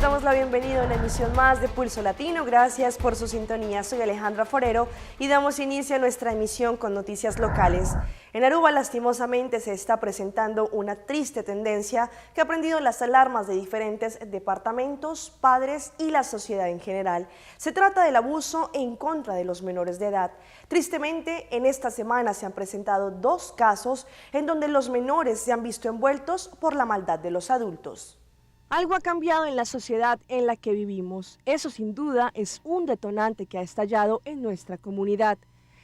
les damos la bienvenida a una emisión más de Pulso Latino. Gracias por su sintonía. Soy Alejandra Forero y damos inicio a nuestra emisión con noticias locales. En Aruba, lastimosamente, se está presentando una triste tendencia que ha prendido las alarmas de diferentes departamentos, padres y la sociedad en general. Se trata del abuso en contra de los menores de edad. Tristemente, en esta semana se han presentado 2 casos en donde los menores se han visto envueltos por la maldad de los adultos. Algo ha cambiado en la sociedad en la que vivimos. Eso sin duda es un detonante que ha estallado en nuestra comunidad.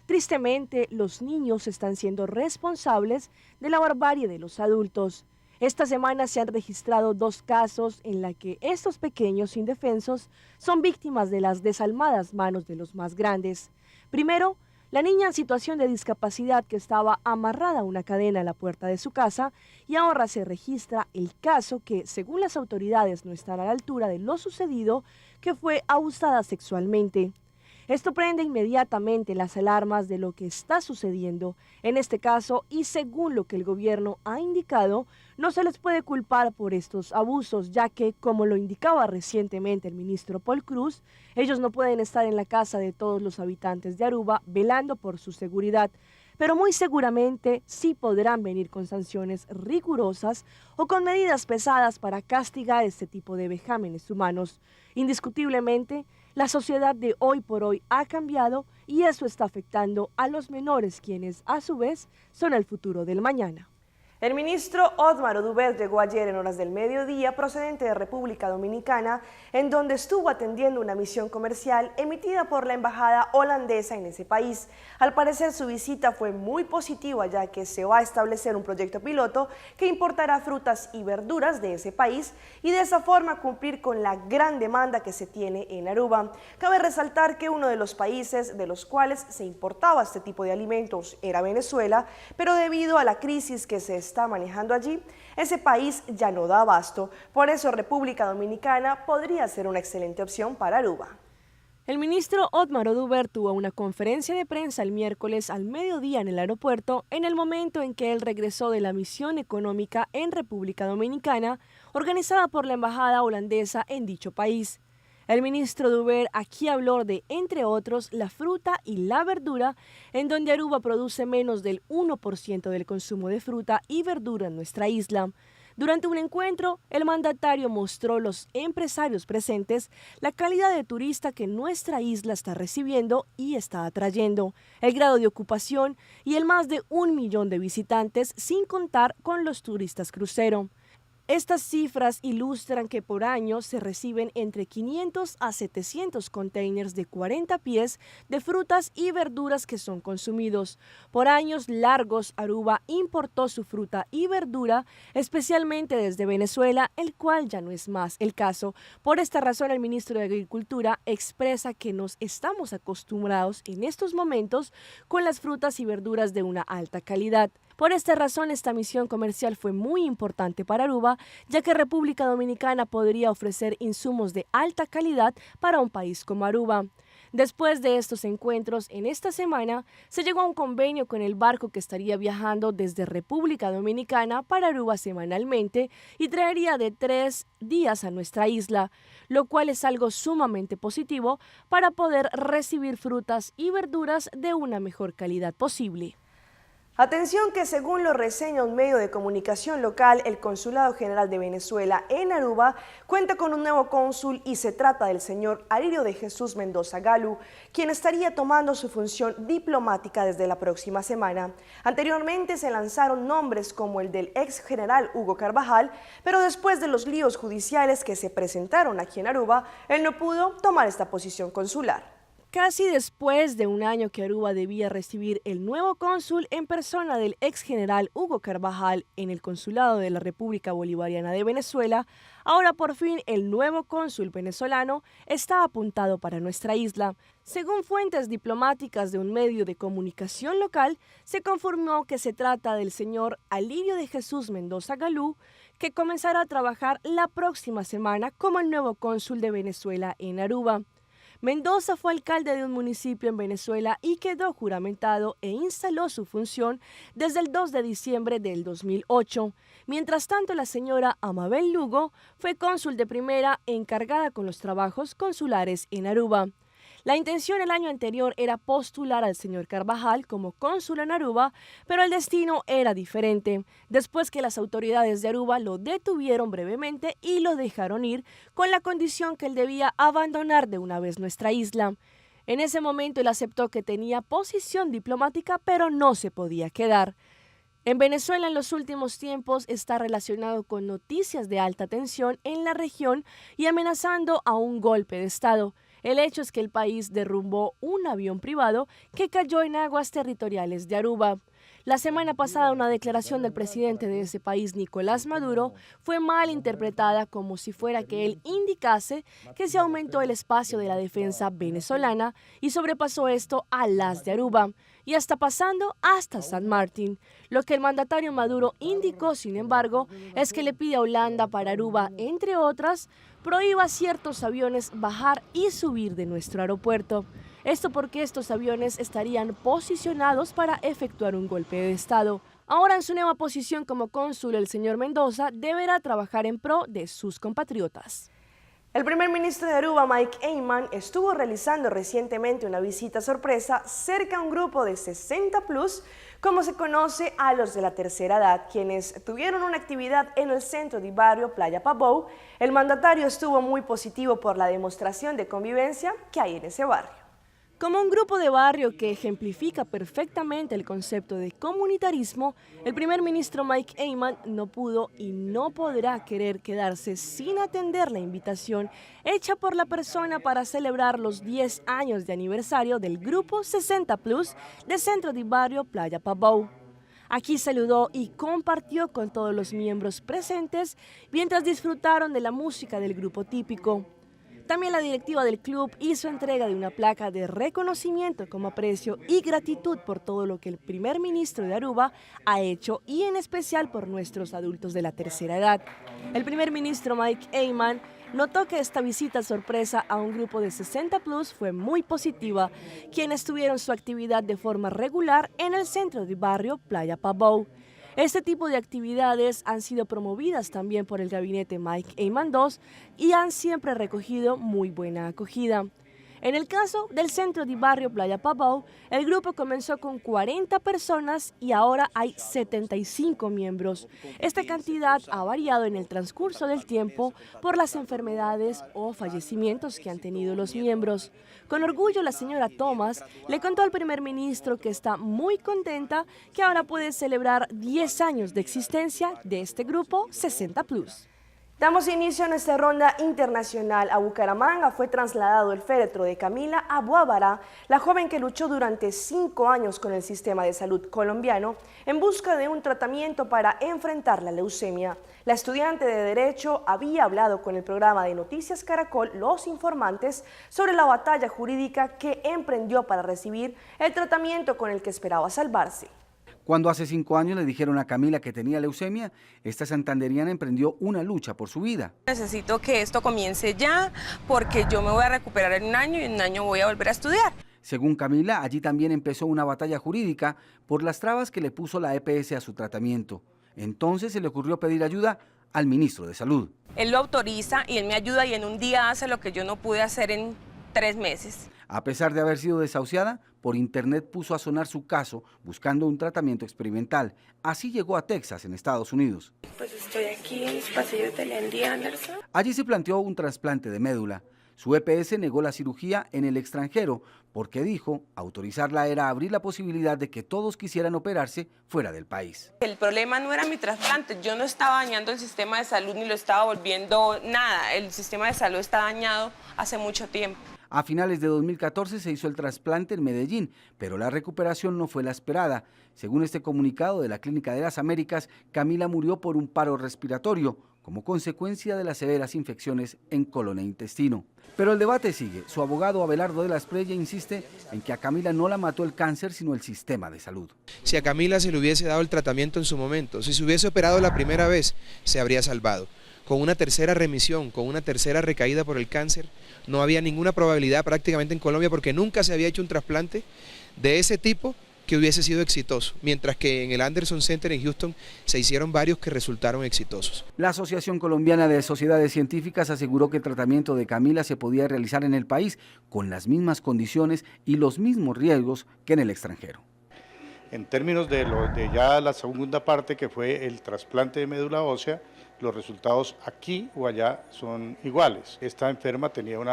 Tristemente, los niños están siendo responsables de la barbarie de los adultos. Esta semana se han registrado 2 casos en la que estos pequeños indefensos son víctimas de las desalmadas manos de los más grandes. Primero, la niña en situación de discapacidad que estaba amarrada a una cadena a la puerta de su casa, y ahora se registra el caso que, según las autoridades, no está a la altura de lo sucedido, que fue abusada sexualmente. Esto prende inmediatamente las alarmas de lo que está sucediendo en este caso y, según lo que el gobierno ha indicado, no se les puede culpar por estos abusos, ya que, como lo indicaba recientemente el ministro Paul Cruz, ellos no pueden estar en la casa de todos los habitantes de Aruba velando por su seguridad, pero muy seguramente sí podrán venir con sanciones rigurosas o con medidas pesadas para castigar este tipo de vejámenes humanos. Indiscutiblemente, la sociedad de hoy por hoy ha cambiado y eso está afectando a los menores, quienes a su vez son el futuro del mañana. El ministro Otmar Oduber llegó ayer en horas del mediodía procedente de República Dominicana, en donde estuvo atendiendo una misión comercial emitida por la embajada holandesa en ese país. Al parecer su visita fue muy positiva, ya que se va a establecer un proyecto piloto que importará frutas y verduras de ese país y de esa forma cumplir con la gran demanda que se tiene en Aruba. Cabe resaltar que uno de los países de los cuales se importaba este tipo de alimentos era Venezuela, pero debido a la crisis que se está manejando allí, ese país ya no da abasto. Por eso República Dominicana podría ser una excelente opción para Aruba. El ministro Otmar Oduber tuvo una conferencia de prensa el miércoles al mediodía en el aeropuerto, en el momento en que él regresó de la misión económica en República Dominicana, organizada por la embajada holandesa en dicho país. El ministro Oduber aquí habló de, entre otros, la fruta y la verdura, en donde Aruba produce menos del 1% del consumo de fruta y verdura en nuestra isla. Durante un encuentro, el mandatario mostró a los empresarios presentes la calidad de turista que nuestra isla está recibiendo y está atrayendo, el grado de ocupación y el más de 1 millón de visitantes, sin contar con los turistas crucero. Estas cifras ilustran que por año se reciben entre 500 a 700 containers de 40 pies de frutas y verduras que son consumidos. Por años largos, Aruba importó su fruta y verdura, especialmente desde Venezuela, el cual ya no es más el caso. Por esta razón, el ministro de Agricultura expresa que nos estamos acostumbrados en estos momentos con las frutas y verduras de una alta calidad. Por esta razón, esta misión comercial fue muy importante para Aruba, ya que República Dominicana podría ofrecer insumos de alta calidad para un país como Aruba. Después de estos encuentros, en esta semana, se llegó a un convenio con el barco que estaría viajando desde República Dominicana para Aruba semanalmente y traería de 3 días a nuestra isla, lo cual es algo sumamente positivo para poder recibir frutas y verduras de una mejor calidad posible. Atención que, según lo reseña un medio de comunicación local, el Consulado General de Venezuela en Aruba cuenta con un nuevo cónsul y se trata del señor Alirio de Jesús Mendoza Galú, quien estaría tomando su función diplomática desde la próxima semana. Anteriormente se lanzaron nombres como el del ex general Hugo Carvajal, pero después de los líos judiciales que se presentaron aquí en Aruba, él no pudo tomar esta posición consular. Casi después de un año que Aruba debía recibir el nuevo cónsul en persona del ex general Hugo Carvajal en el Consulado de la República Bolivariana de Venezuela, ahora por fin el nuevo cónsul venezolano está apuntado para nuestra isla. Según fuentes diplomáticas de un medio de comunicación local, se confirmó que se trata del señor Alirio de Jesús Mendoza Galú, que comenzará a trabajar la próxima semana como el nuevo cónsul de Venezuela en Aruba. Mendoza fue alcalde de un municipio en Venezuela y quedó juramentado e instaló su función desde el 2 de diciembre del 2008. Mientras tanto, la señora Amabel Lugo fue cónsul de primera encargada con los trabajos consulares en Aruba. La intención el año anterior era postular al señor Carvajal como cónsul en Aruba, pero el destino era diferente, después que las autoridades de Aruba lo detuvieron brevemente y lo dejaron ir con la condición que él debía abandonar de una vez nuestra isla. En ese momento él aceptó que tenía posición diplomática, pero no se podía quedar. En Venezuela en los últimos tiempos está relacionado con noticias de alta tensión en la región y amenazando a un golpe de Estado. El hecho es que el país derrumbó un avión privado que cayó en aguas territoriales de Aruba. La semana pasada una declaración del presidente de ese país, Nicolás Maduro, fue mal interpretada como si fuera que él indicase que se aumentó el espacio de la defensa venezolana y sobrepasó esto a las de Aruba y hasta pasando hasta San Martín. Lo que el mandatario Maduro indicó, sin embargo, es que le pide a Holanda para Aruba, entre otras, prohíba a ciertos aviones bajar y subir de nuestro aeropuerto. Esto porque estos aviones estarían posicionados para efectuar un golpe de Estado. Ahora en su nueva posición como cónsul, el señor Mendoza deberá trabajar en pro de sus compatriotas. El primer ministro de Aruba, Mike Eyman, estuvo realizando recientemente una visita sorpresa cerca a un grupo de 60 plus, como se conoce a los de la tercera edad, quienes tuvieron una actividad en el centro de barrio Playa Pavón. El mandatario estuvo muy positivo por la demostración de convivencia que hay en ese barrio. Como un grupo de barrio que ejemplifica perfectamente el concepto de comunitarismo, el primer ministro Mike Eyman no pudo y no podrá querer quedarse sin atender la invitación hecha por la persona para celebrar los 10 años de aniversario del grupo 60 Plus de Centro de Barrio Playa Pavón. Aquí saludó y compartió con todos los miembros presentes mientras disfrutaron de la música del grupo típico. También la directiva del club hizo entrega de una placa de reconocimiento como aprecio y gratitud por todo lo que el primer ministro de Aruba ha hecho y en especial por nuestros adultos de la tercera edad. El primer ministro Mike Eyman notó que esta visita sorpresa a un grupo de 60 plus fue muy positiva, quienes tuvieron su actividad de forma regular en el centro de barrio Playa Pavón. Este tipo de actividades han sido promovidas también por el gabinete Mike Eyman II y han siempre recogido muy buena acogida. En el caso del centro de barrio Playa Pavón, el grupo comenzó con 40 personas y ahora hay 75 miembros. Esta cantidad ha variado en el transcurso del tiempo por las enfermedades o fallecimientos que han tenido los miembros. Con orgullo, la señora Thomas le contó al primer ministro que está muy contenta que ahora puede celebrar 10 años de existencia de este grupo 60 Plus. Damos inicio a nuestra ronda internacional. A Bucaramanga fue trasladado el féretro de Camila Abuabará, la joven que luchó durante 5 años con el sistema de salud colombiano en busca de un tratamiento para enfrentar la leucemia. La estudiante de Derecho había hablado con el programa de Noticias Caracol Los Informantes sobre la batalla jurídica que emprendió para recibir el tratamiento con el que esperaba salvarse. Cuando hace 5 años le dijeron a Camila que tenía leucemia, esta santanderiana emprendió una lucha por su vida. Necesito que esto comience ya porque yo me voy a recuperar en 1 año y en 1 año voy a volver a estudiar. Según Camila, allí también empezó una batalla jurídica por las trabas que le puso la EPS a su tratamiento. Entonces se le ocurrió pedir ayuda al ministro de Salud. Él lo autoriza y él me ayuda y en un día hace lo que yo no pude hacer en 3 meses. A pesar de haber sido desahuciada, por internet puso a sonar su caso buscando un tratamiento experimental. Así llegó a Texas, en Estados Unidos. Pues estoy aquí en los pasillos del MD Anderson. Allí se planteó un trasplante de médula. Su EPS negó la cirugía en el extranjero porque dijo autorizarla era abrir la posibilidad de que todos quisieran operarse fuera del país. El problema no era mi trasplante, yo no estaba dañando el sistema de salud ni lo estaba volviendo nada. El sistema de salud está dañado hace mucho tiempo. A finales de 2014 se hizo el trasplante en Medellín, pero la recuperación no fue la esperada. Según este comunicado de la Clínica de las Américas, Camila murió por un paro respiratorio, como consecuencia de las severas infecciones en colon e intestino. Pero el debate sigue. Su abogado Abelardo de la Espriella insiste en que a Camila no la mató el cáncer, sino el sistema de salud. Si a Camila se le hubiese dado el tratamiento en su momento, si se hubiese operado la primera vez, se habría salvado. con una tercera remisión, con una tercera recaída por el cáncer. No había ninguna probabilidad prácticamente en Colombia porque nunca se había hecho un trasplante de ese tipo que hubiese sido exitoso, mientras que en el Anderson Center en Houston se hicieron varios que resultaron exitosos. La Asociación Colombiana de Sociedades Científicas aseguró que el tratamiento de Camila se podía realizar en el país con las mismas condiciones y los mismos riesgos que en el extranjero. En términos de ya la segunda parte, que fue el trasplante de médula ósea, los resultados aquí o allá son iguales. Esta enferma tenía un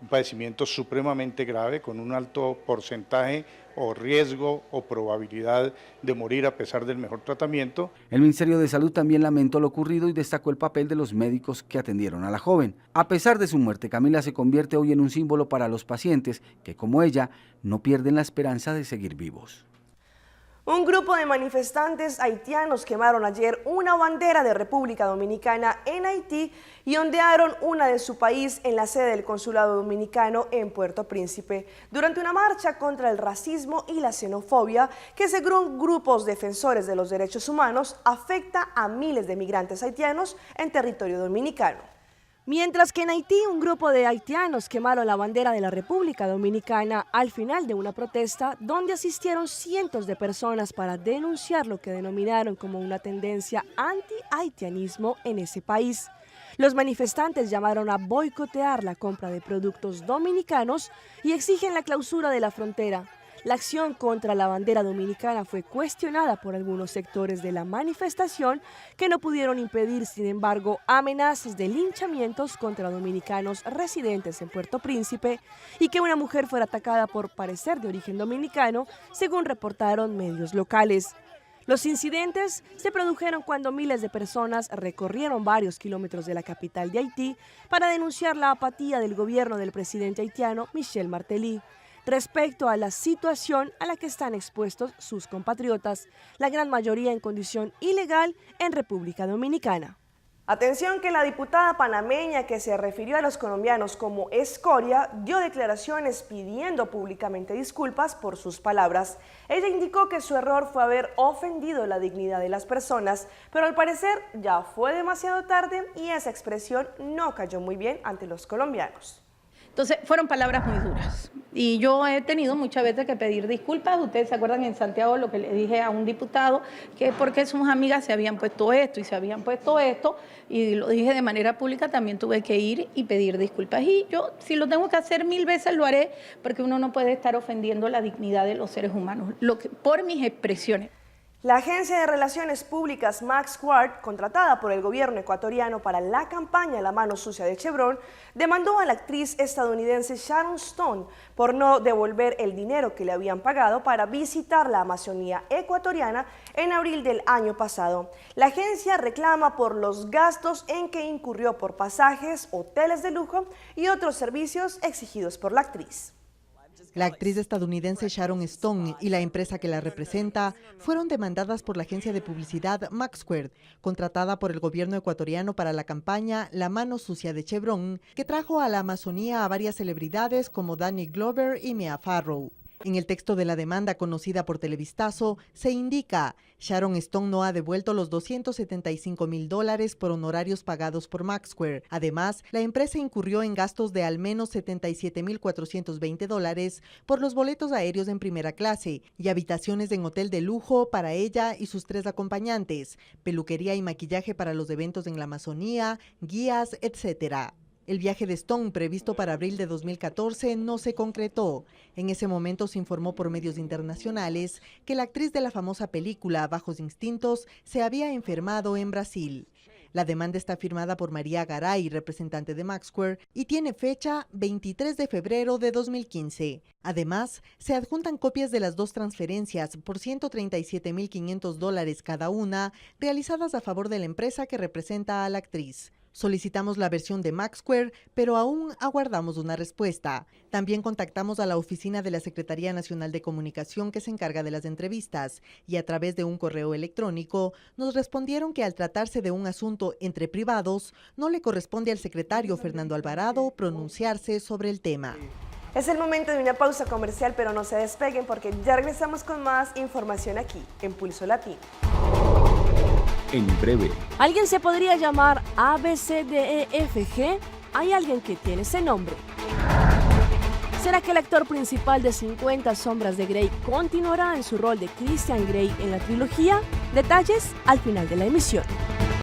padecimiento supremamente grave con un alto porcentaje o riesgo o probabilidad de morir a pesar del mejor tratamiento. El Ministerio de Salud también lamentó lo ocurrido y destacó el papel de los médicos que atendieron a la joven. A pesar de su muerte, Camila se convierte hoy en un símbolo para los pacientes que, como ella, no pierden la esperanza de seguir vivos. Un grupo de manifestantes haitianos quemaron ayer una bandera de República Dominicana en Haití y ondearon una de su país en la sede del Consulado Dominicano en Puerto Príncipe, durante una marcha contra el racismo y la xenofobia que, según grupos defensores de los derechos humanos, afecta a miles de migrantes haitianos en territorio dominicano. Mientras que en Haití un grupo de haitianos quemaron la bandera de la República Dominicana al final de una protesta donde asistieron cientos de personas para denunciar lo que denominaron como una tendencia anti-haitianismo en ese país. Los manifestantes llamaron a boicotear la compra de productos dominicanos y exigen la clausura de la frontera. La acción contra la bandera dominicana fue cuestionada por algunos sectores de la manifestación que no pudieron impedir, sin embargo, amenazas de linchamientos contra dominicanos residentes en Puerto Príncipe y que una mujer fuera atacada por parecer de origen dominicano, según reportaron medios locales. Los incidentes se produjeron cuando miles de personas recorrieron varios kilómetros de la capital de Haití para denunciar la apatía del gobierno del presidente haitiano Michel Martelly respecto a la situación a la que están expuestos sus compatriotas, la gran mayoría en condición ilegal en República Dominicana. Atención que la diputada panameña que se refirió a los colombianos como escoria dio declaraciones pidiendo públicamente disculpas por sus palabras. Ella indicó que su error fue haber ofendido la dignidad de las personas, pero al parecer ya fue demasiado tarde y esa expresión no cayó muy bien ante los colombianos. Entonces, fueron palabras muy duras. Y yo he tenido muchas veces que pedir disculpas. Ustedes se acuerdan en Santiago lo que le dije a un diputado, que porque sus amigas se habían puesto esto y se habían puesto esto, y lo dije de manera pública, también tuve que ir y pedir disculpas. Y yo, si lo tengo que hacer 1000 veces, lo haré, porque uno no puede estar ofendiendo la dignidad de los seres humanos, por mis expresiones. La Agencia de Relaciones Públicas MaxQuart, contratada por el gobierno ecuatoriano para la campaña La Mano Sucia de Chevron, demandó a la actriz estadounidense Sharon Stone por no devolver el dinero que le habían pagado para visitar la Amazonía ecuatoriana en abril del año pasado. La agencia reclama por los gastos en que incurrió por pasajes, hoteles de lujo y otros servicios exigidos por la actriz. La actriz estadounidense Sharon Stone y la empresa que la representa fueron demandadas por la agencia de publicidad MaxQuart, contratada por el gobierno ecuatoriano para la campaña La Mano Sucia de Chevron, que trajo a la Amazonía a varias celebridades como Danny Glover y Mia Farrow. En el texto de la demanda conocida por Televistazo se indica: Sharon Stone no ha devuelto los $275,000 por honorarios pagados por MaxQuart. Además, la empresa incurrió en gastos de al menos $77,420 por los boletos aéreos en primera clase y habitaciones en hotel de lujo para ella y sus 3 acompañantes, peluquería y maquillaje para los eventos en la Amazonía, guías, etc. El viaje de Stone, previsto para abril de 2014, no se concretó. En ese momento se informó por medios internacionales que la actriz de la famosa película Bajos Instintos se había enfermado en Brasil. La demanda está firmada por María Garay, representante de MaxQuart, y tiene fecha 23 de febrero de 2015. Además, se adjuntan copias de las 2 transferencias por $137,500 cada una, realizadas a favor de la empresa que representa a la actriz. Solicitamos la versión de MaxQuart, pero aún aguardamos una respuesta. También contactamos a la oficina de la Secretaría Nacional de Comunicación que se encarga de las entrevistas y a través de un correo electrónico nos respondieron que al tratarse de un asunto entre privados, no le corresponde al secretario Fernando Alvarado pronunciarse sobre el tema. Es el momento de una pausa comercial, pero no se despeguen porque ya regresamos con más información aquí en Pulso Latino. en breve. ¿Alguien se podría llamar ABCDEFG? Hay alguien que tiene ese nombre. ¿Será que el actor principal de 50 sombras de Grey continuará en su rol de Christian Grey en la trilogía? Detalles al final de la emisión.